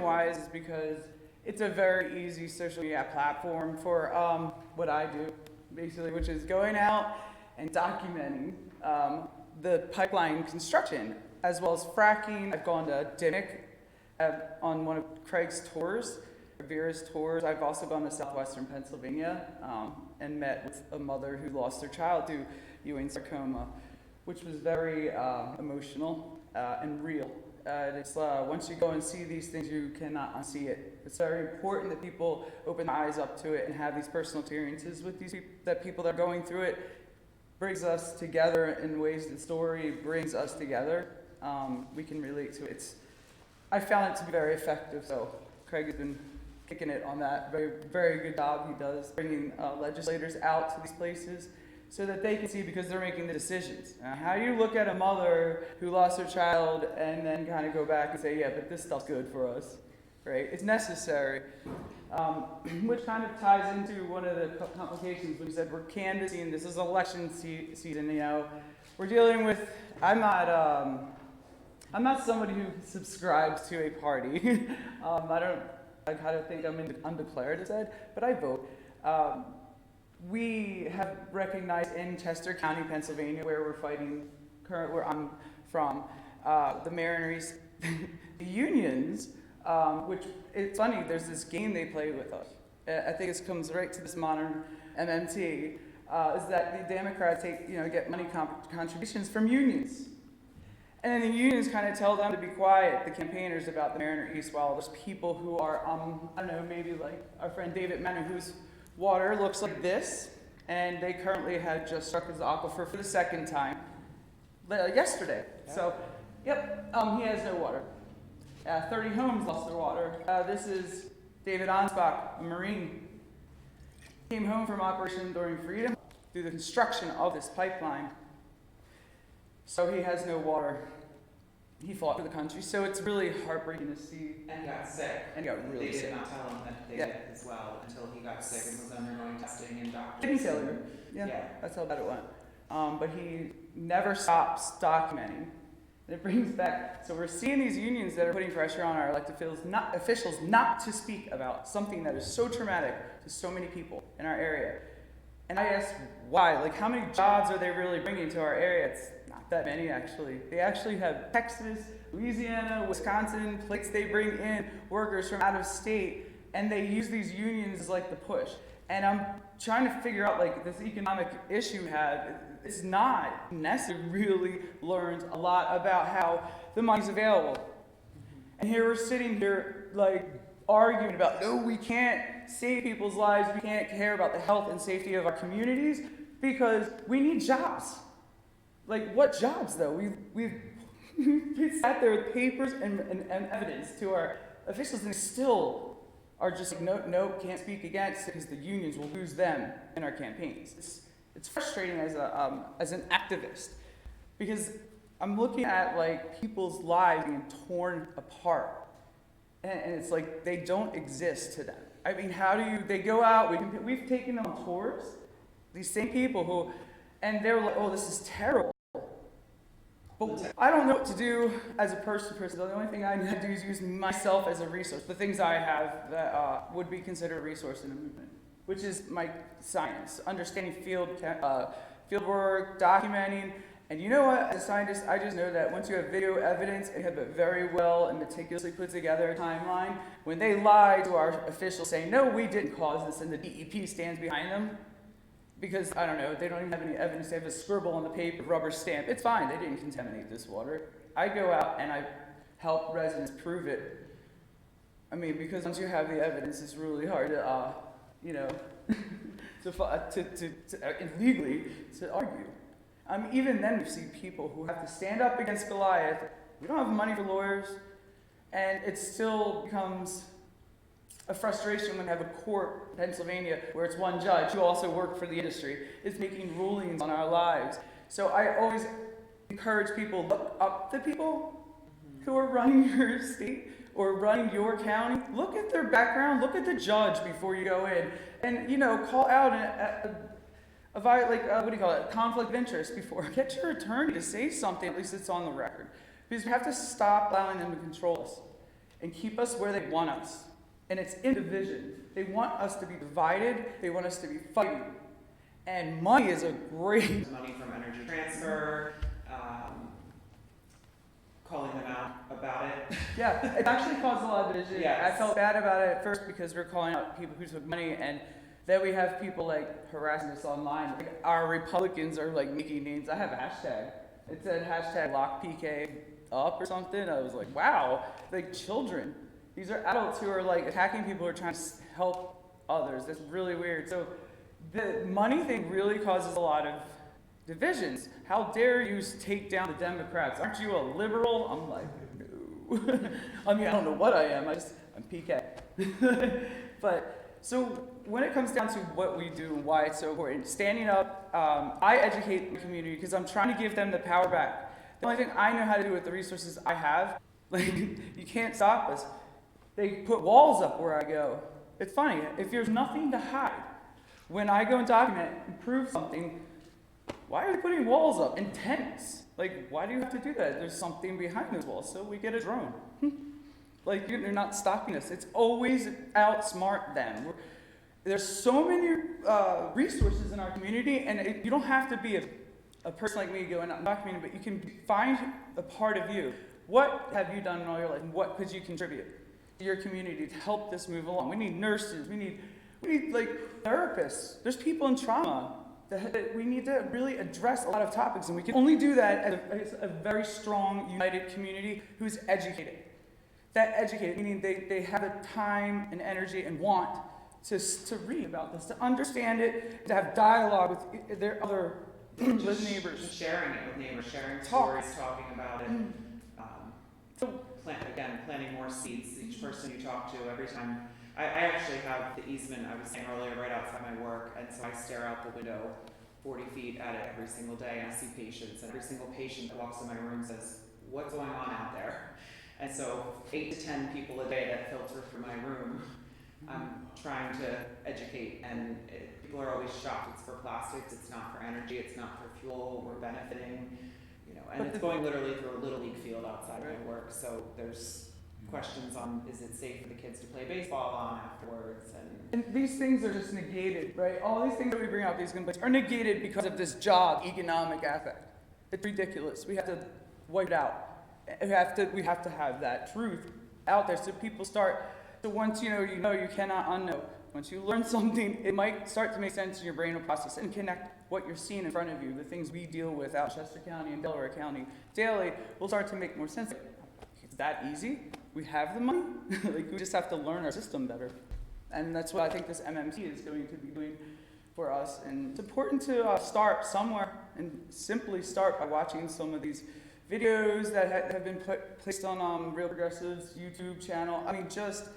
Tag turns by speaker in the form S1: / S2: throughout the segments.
S1: why is because it's a very easy social media platform for what I do, basically, which is going out and documenting the pipeline construction, as well as fracking. I've gone to Dimock on one of Craig's tours, Vera's tours. I've also gone to southwestern Pennsylvania and met with a mother who lost their child to Ewing sarcoma, which was very emotional and real. It's once you go and see these things, you cannot unsee it. It's very important that people open their eyes up to it and have these personal experiences with these people, that people that are going through it brings us together in ways the story brings us together. We can relate to it. I found it to be very effective, so Craig has been kicking it on that. Very, very good job he does, bringing legislators out to these places so that they can see, because they're making the decisions. How do you look at a mother who lost her child and then kind of go back and say, yeah, but this stuff's good for us, right? It's necessary, which kind of ties into one of the complications when you said we're canvassing, this is election season, you know. We're dealing with, I'm not somebody who subscribes to a party. I kind of think I'm undeclared, it said, but I vote. We have recognized in Chester County, Pennsylvania, where we're fighting, where I'm from, the Mariners, the unions, which it's funny, there's this game they play with us. I think this comes right to this modern MMT, is that the Democrats get money contributions from unions. And then the unions kind of tell them to be quiet, the campaigners, about the Mariner East, while there's people who are, I don't know, maybe like our friend David Manning, whose water looks like this, and they currently had just struck his aquifer for the second time yesterday. So, yep, he has no water. 30 homes lost their water. This is David Ansbach, a Marine. Came home from Operation Enduring Freedom through the construction of this pipeline. So he has no water. He fought for the country, so it's really heartbreaking to see.
S2: And he got sick.
S1: And he got really sick.
S2: They did not tell him that they did as well until he got sick and was undergoing testing and doctors.
S1: Kidney failure. Yeah, that's how bad it went. But he never stops documenting. And it brings back, so we're seeing these unions that are putting pressure on our elected officials not to speak about something that is so traumatic to so many people in our area. And I asked why, like how many jobs are they really bringing to our area? It's not that many, actually. They actually have Texas, Louisiana, Wisconsin, places they bring in workers from out of state, and they use these unions as like the push. And I'm trying to figure out, like, this economic issue we have, it's not necessarily really learned a lot about how the money's available. And here we're sitting here, like, arguing about, no, we can't save people's lives, we can't care about the health and safety of our communities because we need jobs. Like, what jobs, though? We've sat there with papers and evidence to our officials, and still are just like, no, can't speak against it because the unions will lose them in our campaigns. It's frustrating as an activist because I'm looking at like people's lives being torn apart, and it's like they don't exist to them. I mean, how do you? They go out. We've taken them on tours. These same people who, and they're like, oh, this is terrible. But I don't know what to do as a person. The only thing I need to do is use myself as a resource. The things I have that would be considered a resource in a movement, which is my science, understanding field work, documenting. And you know what? As a scientist, I just know that once you have video evidence and you have a very well and meticulously put together timeline, when they lie to our officials saying, no, we didn't cause this, and the DEP stands behind them, because, I don't know, they don't even have any evidence. They have a scribble on the paper, rubber stamp. It's fine. They didn't contaminate this water. I go out and I help residents prove it. I mean, because once you have the evidence, it's really hard to, legally to argue. Even then, we see people who have to stand up against Goliath. We don't have money for lawyers, and it still becomes a frustration when you have a court in Pennsylvania where it's one judge who also worked for the industry is making rulings on our lives. So I always encourage people, look up to people who are running your state or running your county. Look at their background, look at the judge before you go in, and call out a conflict of interest before. Get your attorney to say something, at least it's on the record. Because we have to stop allowing them to control us. and keep us where they want us. And it's in division. They want us to be divided. They want us to be fighting. And money is a great...
S2: Money from Energy Transfer, calling them out about it.
S1: Yeah, it actually caused a lot of division.
S2: Yes.
S1: I felt bad about it at first because we're calling out people who took money, and then we have people like harassing us online. Like, our Republicans are like making names. I have a hashtag. It said hashtag lock PK up or something. I was like, wow, like children. These are adults who are like attacking people who are trying to help others. That's really weird. So the money thing really causes a lot of divisions. How dare you take down the Democrats? Aren't you a liberal? I'm like, no. I mean, I don't know what I am. I'm PK. But so when it comes down to what we do and why it's so important, standing up, I educate the community because I'm trying to give them the power back. The only thing I know how to do with the resources I have, like, you can't stop us. They put walls up where I go. It's funny, if there's nothing to hide, when I go and document and prove something, why are they putting walls up and tents? Like, why do you have to do that? There's something behind those walls, so we get a drone. Like, you're not stopping us. It's always outsmart them. There's so many resources in our community, and you don't have to be a person like me going out and documenting, but you can find a part of you. What have you done in all your life, and what could you contribute to your community to help this move along? We need nurses. We need like therapists. There's people in trauma that we need to really address a lot of topics, and we can only do that as a very strong, united community who's educated. That educated, meaning they have the time and energy and want to read about this, to understand it, to have dialogue with their other neighbors.
S2: Just sharing it with neighbors, sharing
S1: Talk.
S2: stories, talking about it.
S1: So
S2: Planting more seeds. Each person you talk to, every time. I actually have the easement, I was saying earlier, right outside my work, and so I stare out the window 40 feet at it every single day, and I see patients, and every single patient that walks in my room says, what's going on out there? And so 8 to 10 people a day that filter through my room, I'm trying to educate, and people are always shocked. It's for plastics, it's not for energy, it's not for fuel, we're benefiting, and it's going literally through a little league field outside my work, so there's questions on, is it safe for the kids to play baseball on afterwards?
S1: And these things are just negated, right? All these things that we bring out, these complaints, are negated because of this job economic aspect. It's ridiculous. We have to wipe it out. We have to have that truth out there so people start. So once you know, you cannot unknow. Once you learn something, it might start to make sense in your brain will process and connect what you're seeing in front of you. The things we deal with out in Chester County and Delaware County daily will start to make more sense. It's that easy. We have the money. Like, we just have to learn our system better. And that's what I think this MMT is going to be doing for us. And it's important to start somewhere and simply start by watching some of these videos that have been placed on Real Progressive's YouTube channel. I mean, just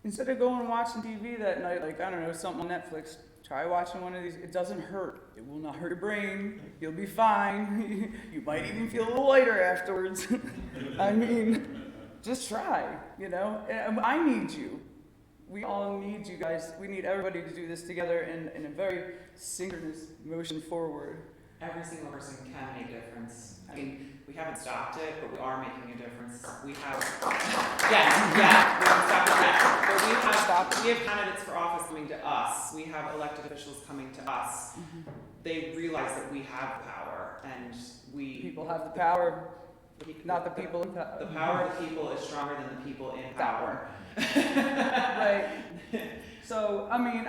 S1: instead of going and watching TV that night, like, I don't know, something on Netflix, try watching one of these. It doesn't hurt. It will not hurt your brain. You'll be fine. You might even feel a little lighter afterwards. I mean, just try, And I need you. We all need you guys. We need everybody to do this together in a very synchronous motion forward.
S2: Every single person can make a difference. I mean, we haven't stopped it, but we are making a difference. We have, we haven't stopped it yet, but we have candidates for office coming to us. We have elected officials coming to us.
S1: Mm-hmm.
S2: They realize that we have power, and
S1: people have the power, not the people in power.
S2: The power of the people is stronger than the people in power.
S1: Right. So, I mean,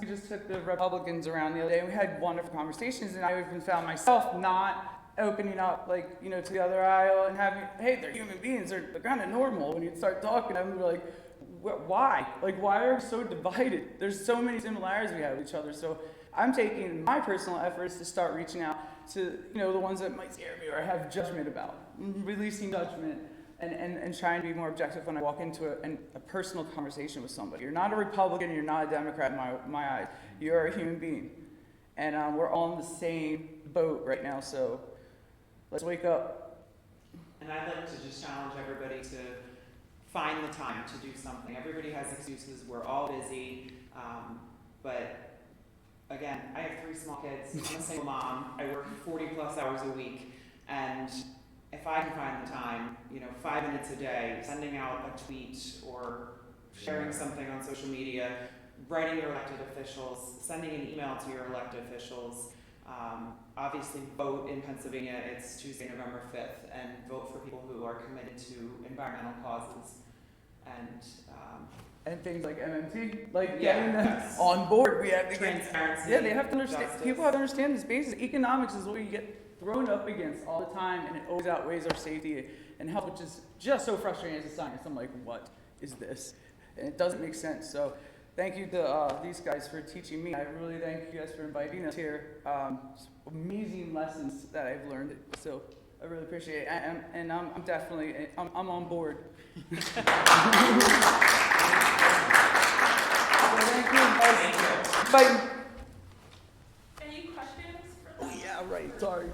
S1: we just took the Republicans around the other day, and we had wonderful conversations, and I even found myself not opening up, to the other aisle and having, hey, they're human beings, they're kind of normal. When you start talking, I'm like, why? Why are we so divided? There's so many similarities we have with each other. So I'm taking my personal efforts to start reaching out to, the ones that might scare me or have judgment about, releasing judgment. And trying to be more objective when I walk into a personal conversation with somebody. You're not a Republican, you're not a Democrat in my eyes. You're a human being. And we're all in the same boat right now, so let's wake up.
S2: And I'd like to just challenge everybody to find the time to do something. Everybody has excuses, we're all busy, but again, I have 3 small kids, I'm a single mom, I work 40 plus hours a week, and if I can find the time, 5 minutes a day, sending out a tweet or sharing something on social media, writing your elected officials, sending an email to your elected officials. Obviously, vote in Pennsylvania. It's Tuesday, November 5th, and vote for people who are committed to environmental causes.
S1: And things like MMT, like
S2: Yeah,
S1: getting them
S2: yes.
S1: on board. We have to get,
S2: Transparency.
S1: yeah, they have to understand,
S2: justice.
S1: people have to understand this basic economics is what you get thrown up against all the time, and it always outweighs our safety and health, which is just so frustrating as a scientist. I'm like, what is this? And it doesn't make sense. So thank you to these guys for teaching me. I really thank you guys for inviting us here. Amazing lessons that I've learned. So I really appreciate it. And I'm definitely, I'm on board. Thank you. Bye.
S3: Any questions for
S1: Oh
S3: them?
S1: yeah, right, sorry.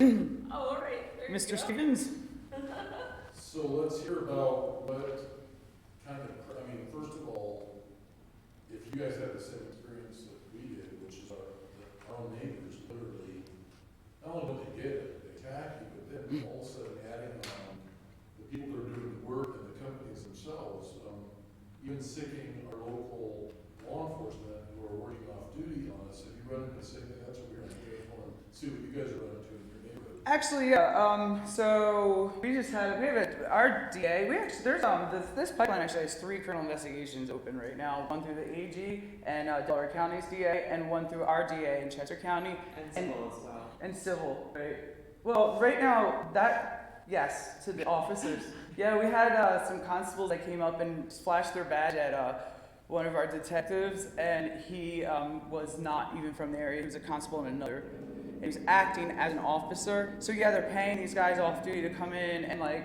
S3: Oh, all right. There you
S1: Mr.
S3: go.
S1: Stevens?
S4: So let's hear about what kind of, first of all, if you guys had the same experience that we did, which is our own neighbors literally, not only don't they get it, they attack you, but then all of a sudden adding on the people that are doing the work and the companies themselves, even sicking our local law enforcement who are working off duty on us. If you run into the same thing, that's what we're going to do. I want to see what you guys are running into in your neighborhood.
S1: Actually, yeah, so we just had, our DA, there's, this pipeline actually has 3 criminal investigations open right now. One through the AG and Delaware County's DA, and one through our DA in Chester County.
S2: And civil as well.
S1: And civil, right? Well, right now, yes, to the officers. Yeah, we had some constables that came up and flashed their badge at one of our detectives, and he was not even from the area. He was a constable in another. And he was acting as an officer. So yeah, they're paying these guys off duty to come in and like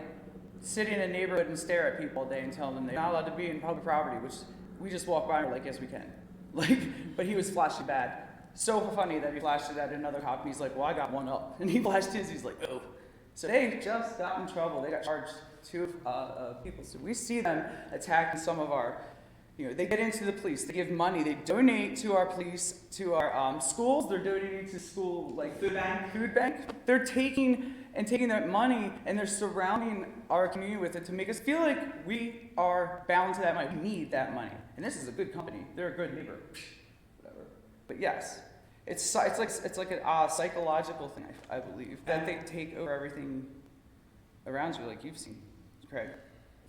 S1: sit in a neighborhood and stare at people all day and tell them they're not allowed to be in public property, which we just walk by and we're like, yes, we can. But he was flashing bad. So funny that he flashed it at another cop, and he's like, well, I got one up. And he flashed his, he's like, oh. So they just got in trouble. They got charged 2 people. So we see them attacking some of our, they get into the police. They give money. They donate to our police, to our schools. They're donating to school, like
S2: Food bank.
S1: Food bank. They're taking that money and they're surrounding our community with it to make us feel like we are bound to that money. We need that money. And this is a good company. They're a good neighbor. Whatever. But yes. It's like a psychological thing, I believe, that they take over everything around you, like you've seen, Craig.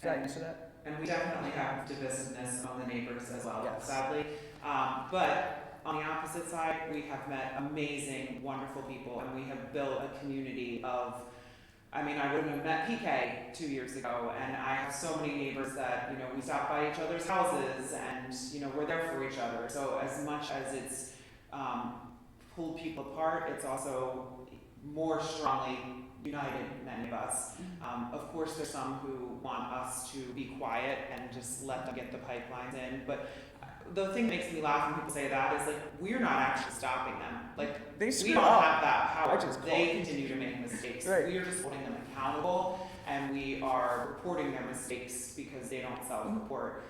S1: Did I answer that?
S2: And we definitely have divisiveness among the neighbors as well,
S1: Yes.
S2: sadly. But on the opposite side, we have met amazing, wonderful people, and we have built a community of, I wouldn't have met PK 2 years ago, and I have so many neighbors that, we stop by each other's houses, and, we're there for each other. So as much as it's pulled people apart, it's also more strongly united, many of us. Of course, there's some who want us to be quiet and just let them get the pipelines in, but the thing that makes me laugh when people say that is, like, we're not actually stopping them. Like,
S1: They
S2: we
S1: screw
S2: don't
S1: up.
S2: have that power.
S1: I just
S2: They continue to make mistakes.
S1: Right.
S2: We are just holding them accountable, and we are reporting their mistakes because they don't self-report.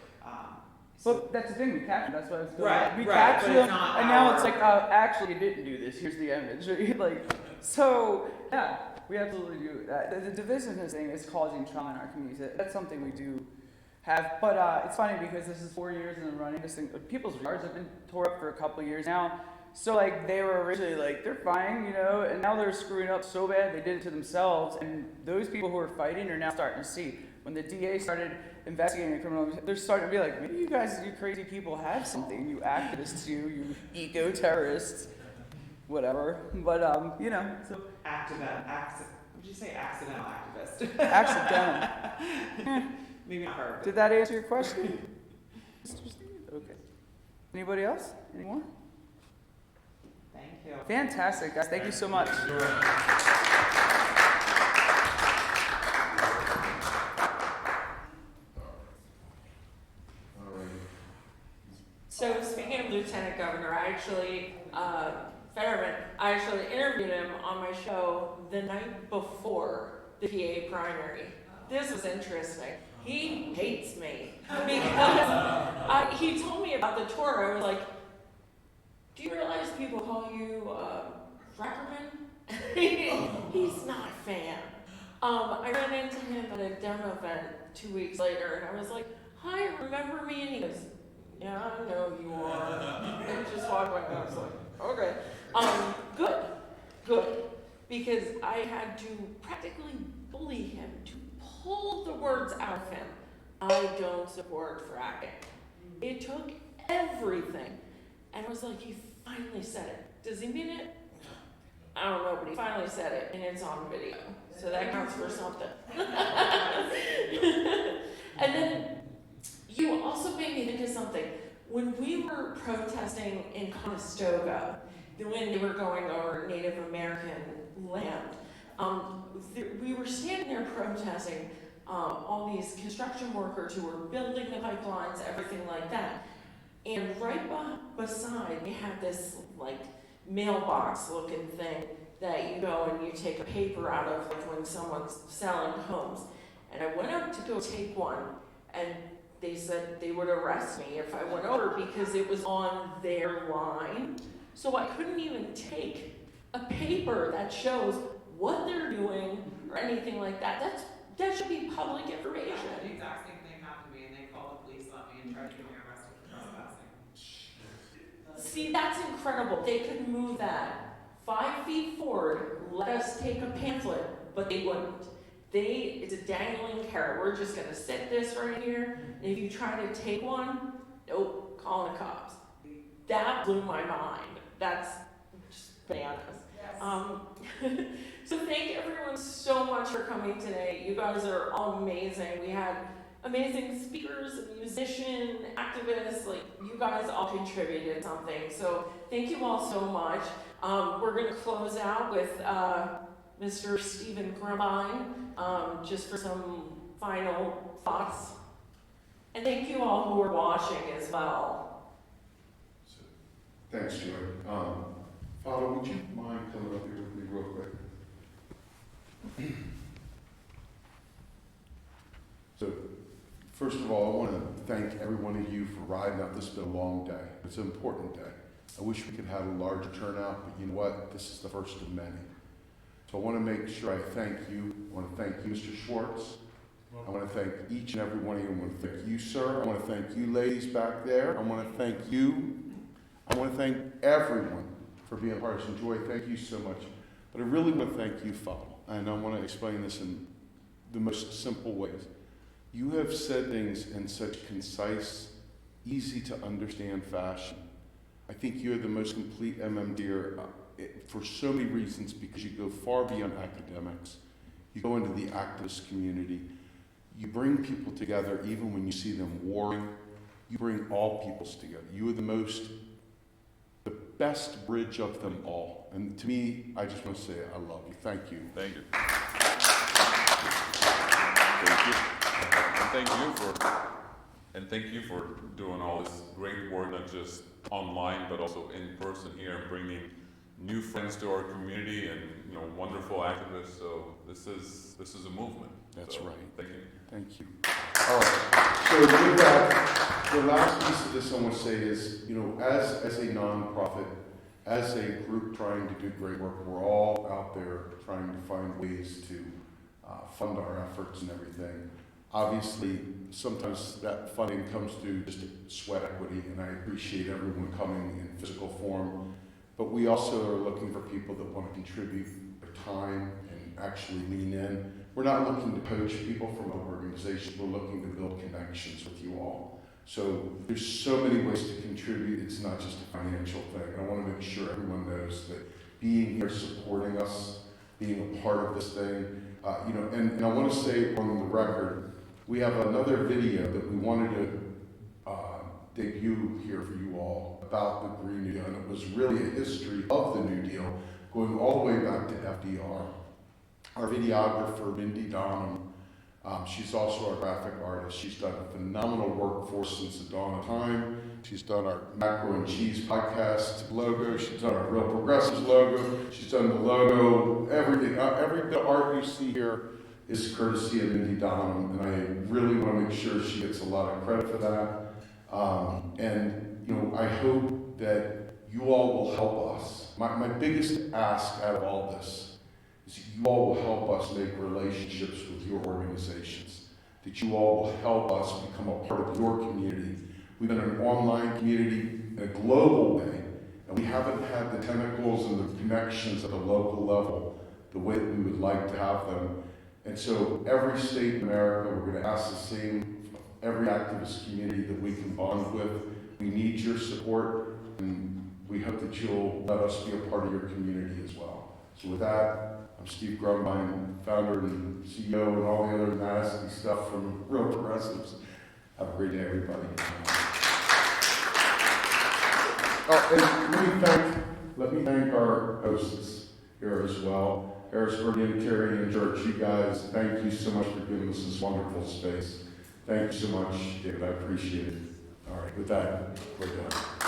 S1: Well, that's the thing, we capture, that's what I was going
S2: Right,
S1: We
S2: right,
S1: capture
S2: but
S1: them,
S2: it's not
S1: and now
S2: our-
S1: it's like, actually you didn't do this, here's the evidence, like, so, yeah, we absolutely do that. The divisiveness thing is causing trauma in our communities. That's something we do have, but it's funny because this is 4 years in the running, this thing, people's yards have been tore up for a couple of years now, so like, they were originally like, they're fine, and now they're screwing up so bad, they did it to themselves, and those people who are fighting are now starting to see. When the DA started investigating a criminal, they're starting to be like, maybe you guys, you crazy people have something, you activists, you eco-terrorists, whatever. But, so.
S2: Would you say accidental activist?
S1: Accidental.
S2: Maybe not her.
S1: Did that answer your question? Okay. Anybody else? Any more?
S2: Thank you.
S1: Fantastic, guys. Thank you so much.
S3: So speaking of Lieutenant Governor, Fetterman, I actually interviewed him on my show the night before the PA primary. This was interesting. He hates me because he told me about the tour. I was like, do you realize people call you Frackerman? He's not a fan. I ran into him at a demo event 2 weeks later, and I was like, "Hi, remember me?" And he goes, "Yeah, I know you are." And just walked away. And I was like, "Okay, good," because I had to practically bully him to pull the words out of him. I don't support fracking. It took everything, and I was like, "He finally said it. Does he mean it? I don't know, but he finally said it, and it's on video, so that counts for something." And then you also made me think of something. When we were protesting in Conestoga, when they were going over Native American land, we were standing there protesting all these construction workers who were building the pipelines, everything like that. And right beside, they had this like mailbox looking thing that you go and you take a paper out of, like when someone's selling homes. And I went up to go take one, and they said they would arrest me if I went over because it was on their line. So I couldn't even take a paper that shows what they're doing or anything like that. That should be public information.
S2: The exact same thing happened to me, and they called the police on me and tried to get me arrested for trespassing.
S3: See, that's incredible. They could move that 5 feet forward, let us take a pamphlet, but they wouldn't. It's a dangling carrot. We're just gonna sit this right here, and if you try to take one, nope, calling the cops. That blew my mind. That's just bananas. Yes. So thank everyone so much for coming today. You guys are amazing. We had amazing speakers, a musician, activists, like you guys all contributed something. So thank you all so much. We're gonna close out with Mr. Stephen Grabine, just for some final thoughts. And thank you all who are watching as well.
S5: Thanks, Joy. Father, would you mind coming up here with me real quick? So, first of all, I want to thank every one of you for riding out. This has been a long day. It's an important day. I wish we could have a larger turnout, but you know what? This is the first of many. So I want to make sure I thank you. I want to thank you, Mr. Schwartz. I want to thank each and every one of you. I want to thank you, sir. I want to thank you, ladies back there. I want to thank you. I want to thank everyone for being a part of this. Joy, thank you so much. But I really want to thank you, Father. And I want to explain this in the most simple ways. You have said things in such concise, easy to understand fashion. I think you're the most complete MMDer for so many reasons, because you go far beyond academics. You go into the activist community. You bring people together even when you see them warring. You bring all peoples together. You are the best bridge of them all. And to me, I just want to say I love you. Thank you.
S6: Thank you. Thank you. And thank you for doing all this great work, not just online, but also in person here, and bringing new friends to our community and wonderful activists. So this is a movement.
S5: That's
S6: so,
S5: right.
S6: Thank you.
S5: Thank you. All right. So with that, the last piece of this I want to say is, as a nonprofit, as a group trying to do great work, we're all out there trying to find ways to fund our efforts and everything. Obviously, sometimes that funding comes through just sweat equity, and I appreciate everyone coming in physical form. But we also are looking for people that want to contribute their time and actually lean in. We're not looking to poach people from our organization. We're looking to build connections with you all. So there's so many ways to contribute. It's not just a financial thing. I want to make sure everyone knows that being here, supporting us, being a part of this thing, and I want to say on the record, we have another video that we wanted to debut here for you all about the Green New Deal, and it was really a history of the New Deal going all the way back to FDR. Our videographer, Mindy Donham, she's also our graphic artist. She's done phenomenal work for us since the dawn of time. She's done our Macro and Cheese podcast logo. She's done our Real Progressives logo. She's done the logo, everything. Every bit of art you see here is courtesy of Mindy Donham, and I really want to make sure she gets a lot of credit for that. I hope that you all will help us. My biggest ask out of all this is that you all will help us make relationships with your organizations, that you all will help us become a part of your community. We've been an online community in a global way, and we haven't had the tentacles and the connections at the local level the way that we would like to have them. And so every state in America, we're going to ask the same, every activist community that we can bond with. We need your support, and we hope that you'll let us be a part of your community as well. So with that, I'm Steve Grumbine, founder and CEO and all the other nasty stuff from Real Progressives. Have a great day, everybody. And let me thank our hosts here as well. Harrisburg and Terry and Church, you guys, thank you so much for giving us this wonderful space. Thank you so much, David, I appreciate it. All right, with that, we're done.